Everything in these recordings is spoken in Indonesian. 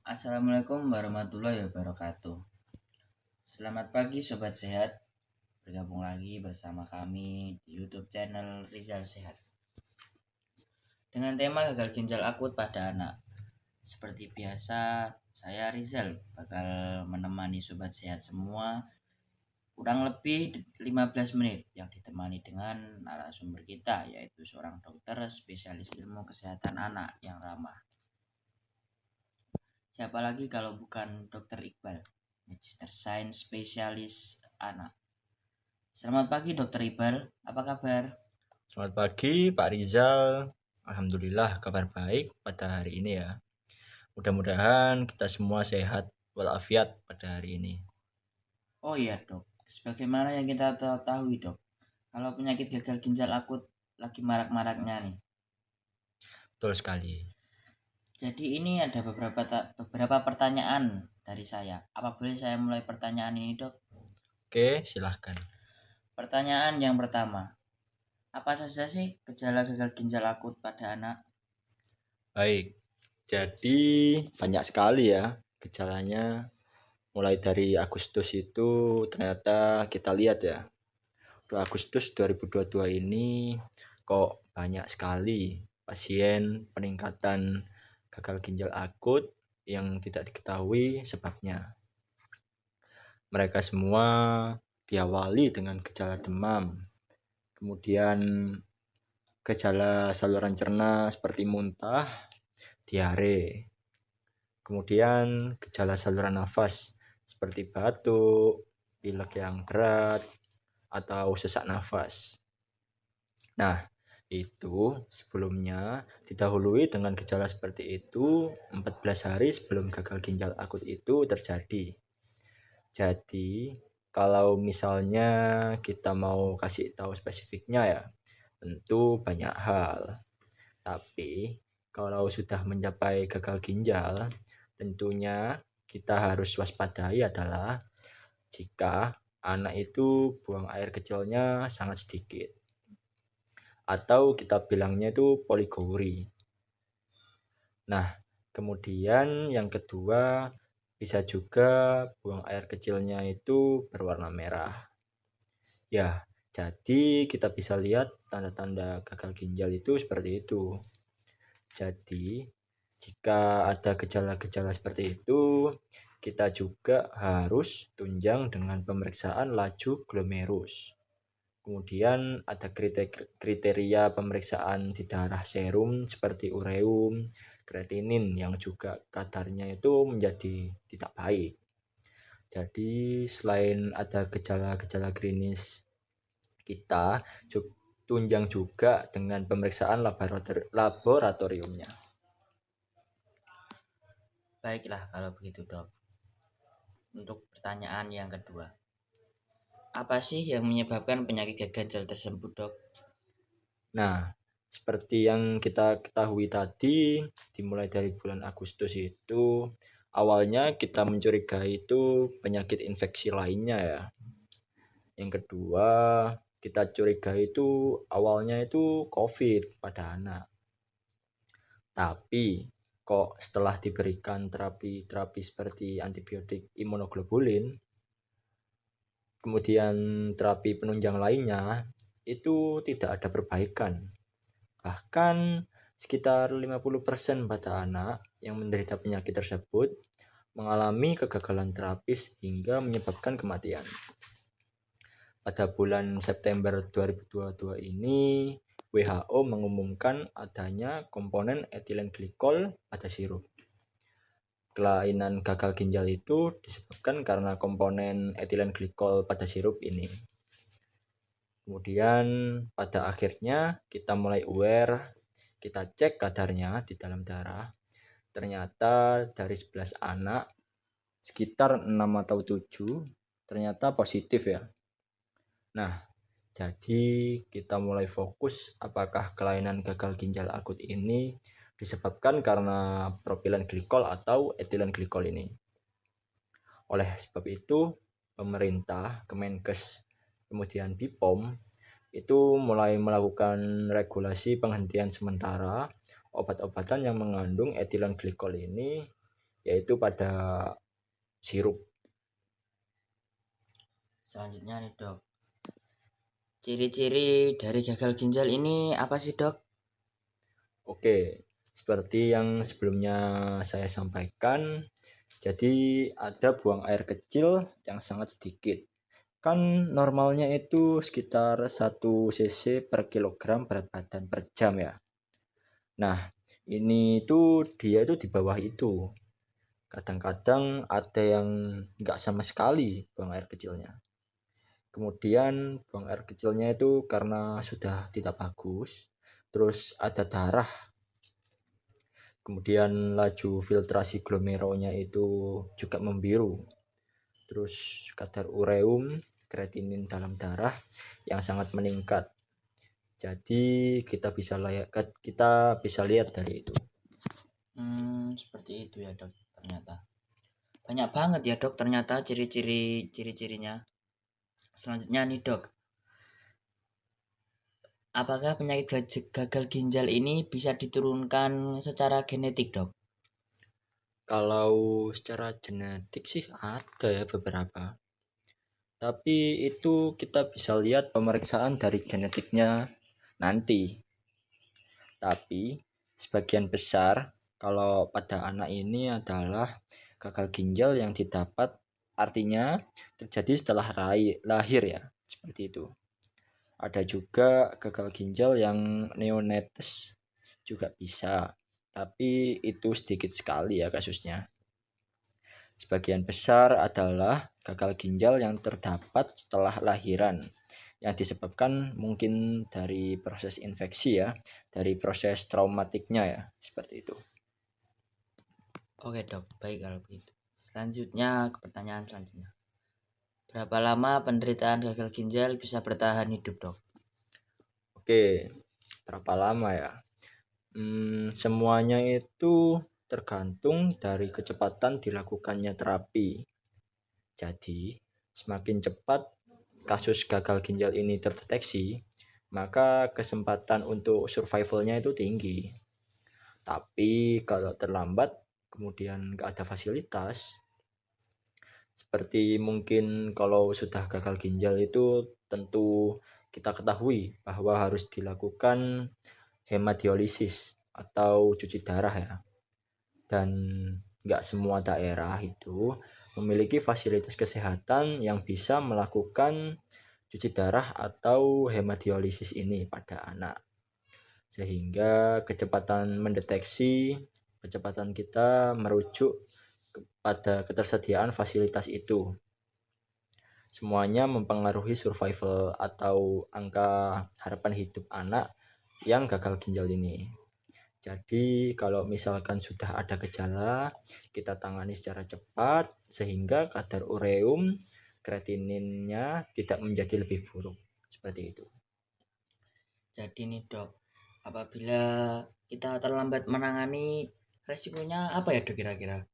Assalamualaikum warahmatullahi wabarakatuh. Selamat pagi Sobat Sehat. Bergabung lagi bersama kami di YouTube channel Rizal Sehat. Dengan tema gagal ginjal akut pada anak. Seperti biasa, saya Rizal bakal menemani Sobat Sehat semua kurang lebih 15 menit yang ditemani dengan narasumber kita, yaitu seorang dokter spesialis ilmu kesehatan anak yang ramah. Siapa lagi kalau bukan Dr. Iqbal, Magister Sains Spesialis Anak. Selamat pagi Dr. Iqbal, apa kabar? Selamat pagi Pak Rizal. Alhamdulillah kabar baik pada hari ini ya. Mudah-mudahan kita semua sehat walafiat pada hari ini. Oh iya dok, sebagaimana yang kita ketahui dok, kalau penyakit gagal ginjal akut lagi marak-maraknya nih. Betul sekali. Jadi ini ada beberapa pertanyaan dari saya. Apa boleh saya mulai pertanyaan ini dok? Oke, silahkan. Pertanyaan yang pertama, apa saja sih gejala gagal ginjal akut pada anak? Baik, jadi banyak sekali ya gejalanya. Mulai dari Agustus itu ternyata kita lihat ya. 2 Agustus 2022 ini kok banyak sekali pasien peningkatan gagal ginjal akut yang tidak diketahui sebabnya. Mereka semua diawali dengan gejala demam, kemudian gejala saluran cerna seperti muntah, diare, kemudian gejala saluran nafas seperti batuk, pilek yang berat, atau sesak nafas. Nah, itu sebelumnya didahului dengan gejala seperti itu 14 hari sebelum gagal ginjal akut itu terjadi. Jadi, kalau misalnya kita mau kasih tahu spesifiknya ya, tentu banyak hal. Tapi, kalau sudah mencapai gagal ginjal, tentunya kita harus waspadai adalah jika anak itu buang air kecilnya sangat sedikit. Atau kita bilangnya itu poligoury. Nah, kemudian yang kedua bisa juga buang air kecilnya itu berwarna merah. Ya, jadi kita bisa lihat tanda-tanda gagal ginjal itu seperti itu. Jadi, jika ada gejala-gejala seperti itu, kita juga harus tunjang dengan pemeriksaan laju glomerus. Kemudian ada kriteria pemeriksaan di darah serum seperti ureum, kreatinin yang juga kadarnya itu menjadi tidak baik. Jadi selain ada gejala-gejala klinis, kita tunjang juga dengan pemeriksaan laboratoriumnya. Baiklah kalau begitu dok. Untuk pertanyaan yang kedua, apa sih yang menyebabkan penyakit gagal ginjal tersebut dok? Nah, seperti yang kita ketahui tadi, dimulai dari bulan Agustus itu, awalnya kita mencurigai itu penyakit infeksi lainnya ya. Yang kedua, kita curigai itu awalnya itu COVID pada anak. Tapi kok setelah diberikan terapi-terapi seperti antibiotik imunoglobulin, kemudian terapi penunjang lainnya, itu tidak ada perbaikan. Bahkan sekitar 50% pada anak yang menderita penyakit tersebut mengalami kegagalan terapis hingga menyebabkan kematian. Pada bulan September 2022 ini, WHO mengumumkan adanya komponen etilen glikol pada sirup. Kelainan gagal ginjal itu disebabkan karena komponen etilen glikol pada sirup ini. Kemudian pada akhirnya kita mulai aware, kita cek kadarnya di dalam darah. Ternyata dari 11 anak, sekitar 6 atau 7 ternyata positif ya. Nah, jadi kita mulai fokus apakah kelainan gagal ginjal akut ini disebabkan karena propilen glikol atau etilen glikol ini. Oleh sebab itu, pemerintah, Kemenkes, kemudian BPOM itu mulai melakukan regulasi penghentian sementara obat-obatan yang mengandung etilen glikol ini yaitu pada sirup. Selanjutnya nih dok, ciri-ciri dari gagal ginjal ini apa sih dok? Oke, seperti yang sebelumnya saya sampaikan, jadi ada buang air kecil yang sangat sedikit. Kan normalnya itu sekitar 1 cc per kilogram berat badan per jam ya. Nah, ini tuh dia itu di bawah itu. Kadang-kadang ada yang nggak sama sekali buang air kecilnya. Kemudian buang air kecilnya itu karena sudah tidak bagus, terus ada darah. Kemudian laju filtrasi glomerulnya itu juga membiru. Terus kadar ureum, kreatinin dalam darah yang sangat meningkat. Jadi kita bisa lihat dari itu. Seperti itu ya dok, ternyata banyak banget ya dok ternyata ciri-cirinya. Selanjutnya nih dok, apakah penyakit gagal ginjal ini bisa diturunkan secara genetik dok? Kalau secara genetik sih ada ya beberapa. Tapi itu kita bisa lihat pemeriksaan dari genetiknya nanti. Tapi sebagian besar kalau pada anak ini adalah gagal ginjal yang didapat, artinya terjadi setelah lahir ya, seperti itu. Ada juga gagal ginjal yang neonates juga bisa, tapi itu sedikit sekali ya kasusnya. Sebagian besar adalah gagal ginjal yang terdapat setelah lahiran, yang disebabkan mungkin dari proses infeksi ya, dari proses traumatiknya ya, seperti itu. Oke dok, baik kalau begitu. Selanjutnya ke pertanyaan selanjutnya. Berapa lama penderitaan gagal ginjal bisa bertahan hidup dok? Oke, berapa lama ya? Semuanya itu tergantung dari kecepatan dilakukannya terapi. Jadi, semakin cepat kasus gagal ginjal ini terdeteksi, maka kesempatan untuk survivalnya itu tinggi. Tapi kalau terlambat, kemudian nggak ada fasilitas, seperti mungkin kalau sudah gagal ginjal itu tentu kita ketahui bahwa harus dilakukan hemodialisis atau cuci darah ya. Dan nggak semua daerah itu memiliki fasilitas kesehatan yang bisa melakukan cuci darah atau hemodialisis ini pada anak. Sehingga kecepatan kita merujuk kepada ketersediaan fasilitas itu. Semuanya mempengaruhi survival atau angka harapan hidup anak yang gagal ginjal ini. Jadi kalau misalkan sudah ada gejala, kita tangani secara cepat sehingga kadar ureum, kreatininnya tidak menjadi lebih buruk. Seperti itu. Jadi nih dok, apabila kita terlambat menangani, resikonya apa ya dok kira-kira?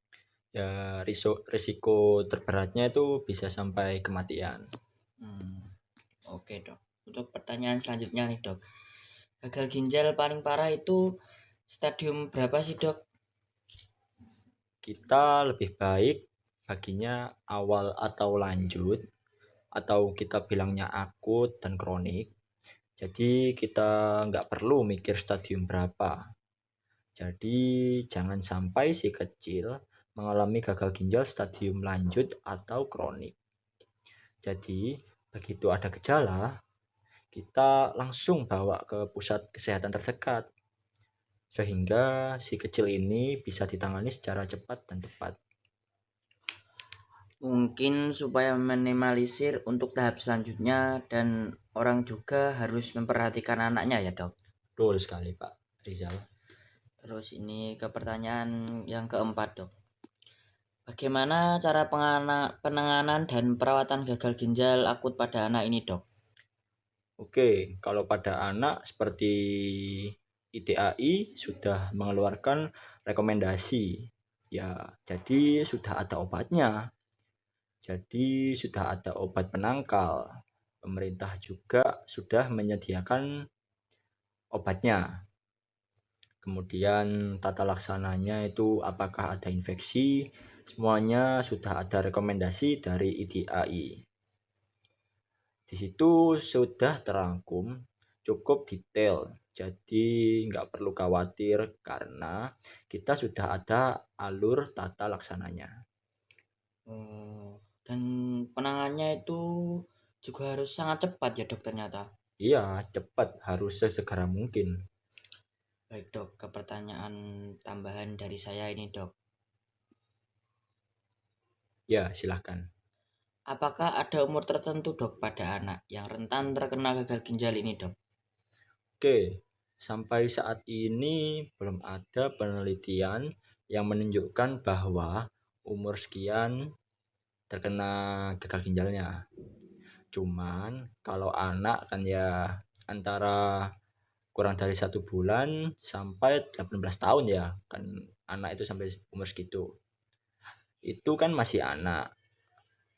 Ya risiko terberatnya itu bisa sampai kematian. Oke dok. Untuk pertanyaan selanjutnya nih dok, gagal ginjal paling parah itu stadium berapa sih dok? Kita lebih baik baginya awal atau lanjut, atau kita bilangnya akut dan kronik. Jadi kita nggak perlu mikir stadium berapa. Jadi jangan sampai si kecil mengalami gagal ginjal stadium lanjut atau kronik. Jadi begitu ada gejala, kita langsung bawa ke pusat kesehatan terdekat sehingga si kecil ini bisa ditangani secara cepat dan tepat. Mungkin supaya minimalisir untuk tahap selanjutnya dan orang juga harus memperhatikan anaknya ya dok. Betul sekali Pak Rizal. Terus ini ke pertanyaan yang keempat dok. Bagaimana cara penanganan dan perawatan gagal ginjal akut pada anak ini dok? Oke, kalau pada anak seperti IDAI sudah mengeluarkan rekomendasi. Ya, jadi sudah ada obatnya. Jadi sudah ada obat penangkal. Pemerintah juga sudah menyediakan obatnya. kemudian tata laksananya itu apakah ada infeksi, semuanya sudah ada rekomendasi dari IDAI. Di situ sudah terangkum cukup detail, jadi nggak perlu khawatir karena kita sudah ada alur tata laksananya. Dan penanganannya itu juga harus sangat cepat ya dok ternyata. Iya, cepat, harus sesegera mungkin. Baik dok, ke pertanyaan tambahan dari saya ini dok. Ya, silahkan. Apakah ada umur tertentu dok pada anak yang rentan terkena gagal ginjal ini dok? Oke, sampai saat ini belum ada penelitian yang menunjukkan bahwa umur sekian terkena gagal ginjalnya. Cuman kalau anak kan ya antara kurang dari 1 bulan sampai 18 tahun ya, kan anak itu sampai umur segitu. Itu kan masih anak.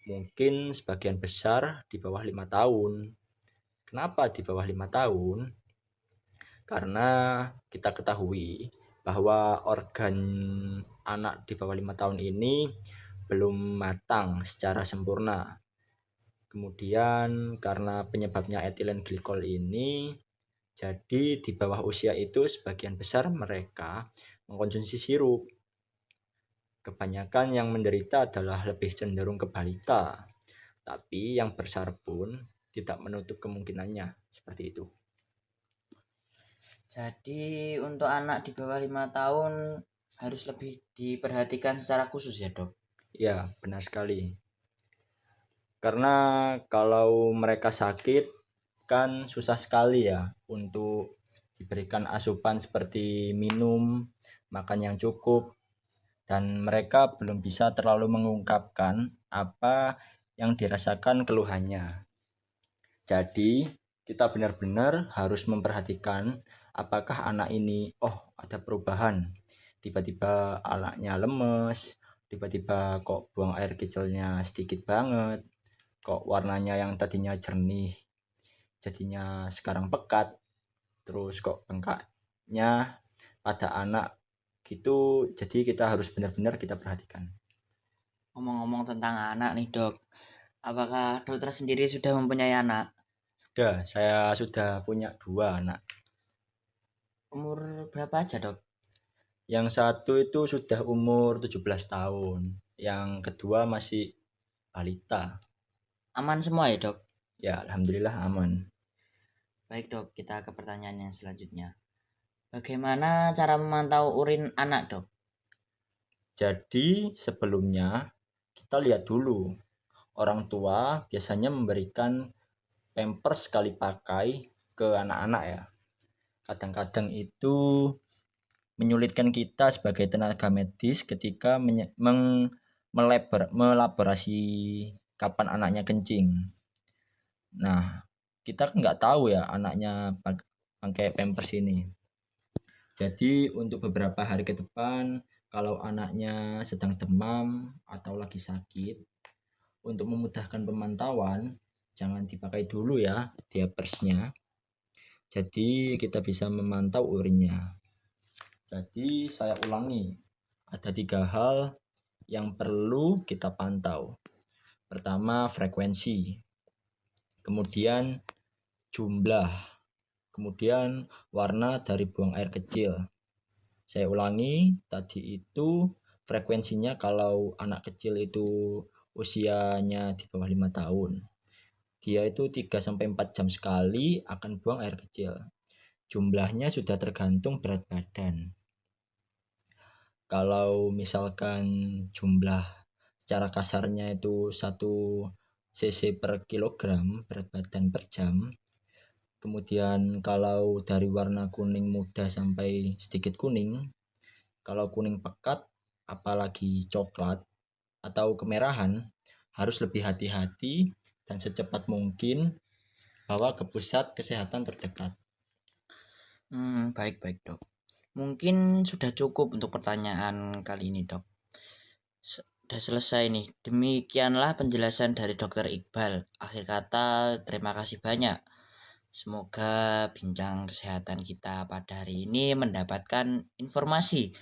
Mungkin sebagian besar di bawah 5 tahun. Kenapa di bawah 5 tahun? Karena kita ketahui bahwa organ anak di bawah 5 tahun ini belum matang secara sempurna. Kemudian karena penyebabnya etilen glikol ini, jadi di bawah usia itu sebagian besar mereka mengkonsumsi sirup. Kebanyakan yang menderita adalah lebih cenderung ke balita, tapi yang besar pun tidak menutup kemungkinannya seperti itu. Jadi untuk anak di bawah 5 tahun harus lebih diperhatikan secara khusus ya dok? Ya, benar sekali. Karena kalau mereka sakit kan susah sekali ya untuk diberikan asupan seperti minum, makan yang cukup, dan mereka belum bisa terlalu mengungkapkan apa yang dirasakan keluhannya. Jadi, kita benar-benar harus memperhatikan apakah anak ini, ada perubahan. Tiba-tiba anaknya lemes, tiba-tiba kok buang air kecilnya sedikit banget, kok warnanya yang tadinya jernih jadinya sekarang pekat, terus kok bengkaknya pada anak gitu. Jadi kita harus benar-benar kita perhatikan. Ngomong-ngomong tentang anak nih dok, apakah dokter sendiri sudah mempunyai anak? Saya sudah punya 2 anak. Umur berapa aja dok? Yang satu itu sudah umur 17 tahun, yang kedua masih balita. Aman semua ya dok? Ya, alhamdulillah aman. Baik dok, kita ke pertanyaan yang selanjutnya. Bagaimana cara memantau urin anak dok? Jadi sebelumnya kita lihat dulu. Orang tua biasanya memberikan pampers sekali pakai ke anak-anak ya. Kadang-kadang itu menyulitkan kita sebagai tenaga medis ketika melaborasi kapan anaknya kencing. Nah, kita kan nggak tahu ya anaknya pakai pampers ini. Jadi untuk beberapa hari ke depan, kalau anaknya sedang demam atau lagi sakit, untuk memudahkan pemantauan, jangan dipakai dulu ya diapersnya. Jadi kita bisa memantau urinnya. Jadi saya ulangi, ada 3 hal yang perlu kita pantau. Pertama, frekuensi, kemudian jumlah, kemudian warna dari buang air kecil. Saya ulangi, tadi itu frekuensinya kalau anak kecil itu usianya di bawah 5 tahun. Dia itu 3-4 jam sekali akan buang air kecil. Jumlahnya sudah tergantung berat badan. Kalau misalkan jumlah secara kasarnya itu 1 cc per kilogram berat badan per jam, kemudian kalau dari warna kuning muda sampai sedikit kuning, kalau kuning pekat apalagi coklat atau kemerahan, harus lebih hati-hati dan secepat mungkin bawa ke pusat kesehatan terdekat. Baik dok. Mungkin sudah cukup untuk pertanyaan kali ini dok. Sudah selesai nih. Demikianlah penjelasan dari Dokter Iqbal. Akhir kata, terima kasih banyak. Semoga bincang kesehatan kita pada hari ini mendapatkan informasi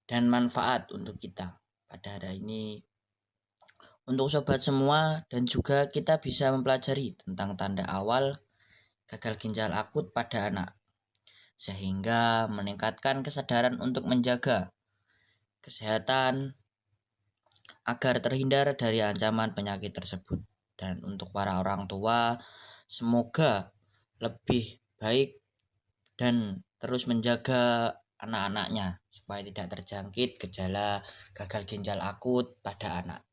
dan manfaat untuk kita pada hari ini. Untuk sobat semua, dan juga kita bisa mempelajari tentang tanda awal gagal ginjal akut pada anak, sehingga meningkatkan kesadaran untuk menjaga kesehatan agar terhindar dari ancaman penyakit tersebut. Dan untuk para orang tua, semoga lebih baik dan terus menjaga anak-anaknya supaya tidak terjangkit gejala gagal ginjal akut pada anak.